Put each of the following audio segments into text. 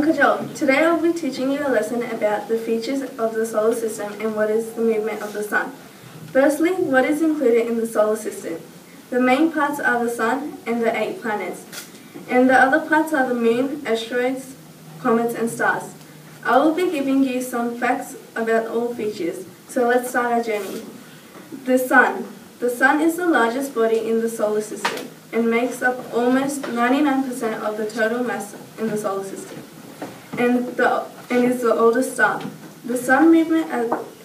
Kajol. Today I'll be teaching you a lesson about the features of the solar system and what is the movement of the sun. Firstly, what is included in the solar system? The main parts are the sun and the 8 planets. And the other parts are the moon, asteroids, comets and stars. I will be giving you some facts about all features. So let's start our journey. The sun. The sun is the largest body in the solar system and makes up almost 99% of the total mass in the solar system, and is the oldest star. The sun movement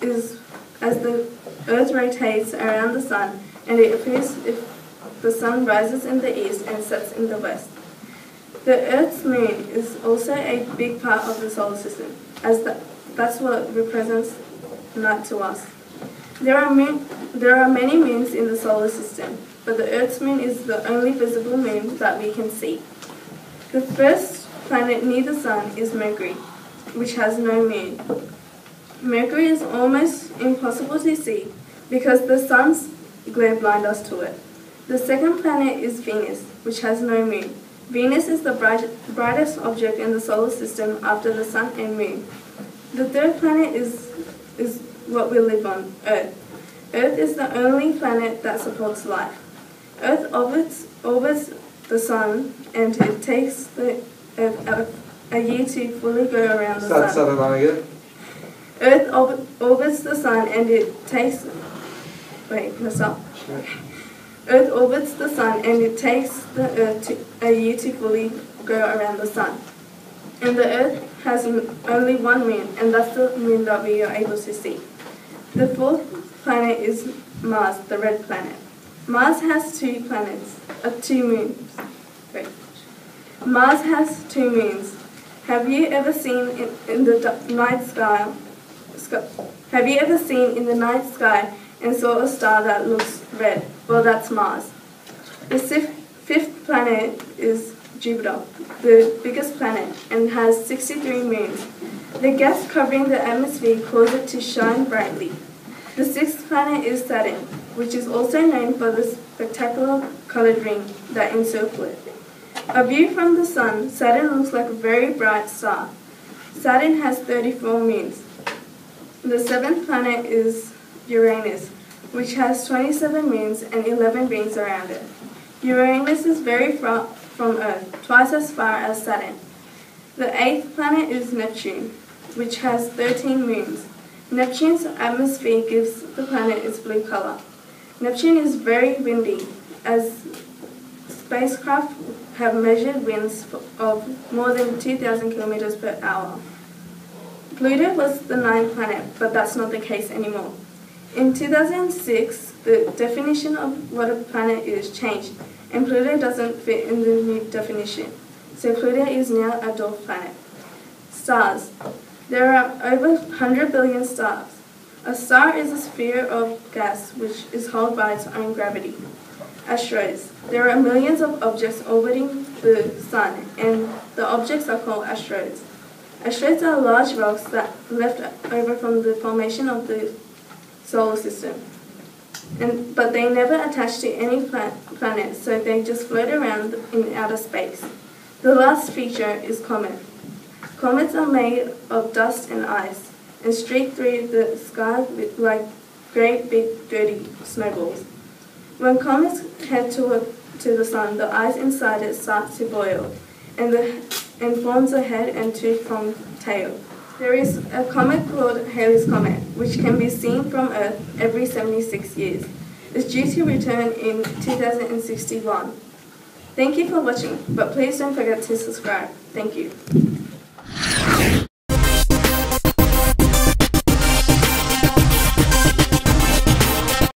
is as the Earth rotates around the sun, and it appears if the sun rises in the east and sets in the west. The Earth's moon is also a big part of the solar system, as that's what represents night to us. There are many moons in the solar system, but the Earth's moon is the only visible moon that we can see. The first planet near the sun is Mercury, which has no moon. Mercury is almost impossible to see because the sun's glare blinds us to it. The second planet is Venus, which has no moon. Venus is the brightest object in the solar system after the sun and moon. The third planet is what we live on, Earth. Earth is the only planet that supports life. Earth orbits the sun, and it takes a year to fully go around the sun. Earth orbits the sun, and it takes... Earth orbits the sun, and it takes the Earth a year to fully go around the sun. And the Earth has only one moon, and that's the moon that we are able to see. The fourth planet is Mars, the red planet. Mars has two moons. Mars has 2 moons. Have you ever seen in the night sky? Have you ever seen in the night sky and saw a star that looks red? Well, that's Mars. The fifth planet is Jupiter, the biggest planet, and has 63 moons. The gas covering the atmosphere causes it to shine brightly. The sixth planet is Saturn, which is also known for the spectacular colored ring that encircles it. A view from the sun, Saturn looks like a very bright star. Saturn has 34 moons. The seventh planet is Uranus, which has 27 moons and 11 rings around it. Uranus is very far from Earth, twice as far as Saturn. The eighth planet is Neptune, which has 13 moons. Neptune's atmosphere gives the planet its blue color. Neptune is very windy, as spacecraft have measured winds of more than 2,000 kilometers per hour. Pluto was the 9th planet, but that's not the case anymore. In 2006, the definition of what a planet is changed, and Pluto doesn't fit in the new definition. So Pluto is now a dwarf planet. Stars. There are over 100 billion stars. A star is a sphere of gas which is held by its own gravity. Asteroids. There are millions of objects orbiting the sun, and the objects are called asteroids. Asteroids are large rocks that left over from the formation of the solar system. But they never attach to any planet, so they just float around in outer space. The last feature is comet. Comets are made of dust and ice and streak through the sky like great big dirty snowballs. When comets head toward the sun, the ice inside it starts to boil and forms a head and 2 pronged tail. There is a comet called Halley's Comet, which can be seen from Earth every 76 years. It's due to return in 2061. Thank you for watching, but please don't forget to subscribe. Thank you.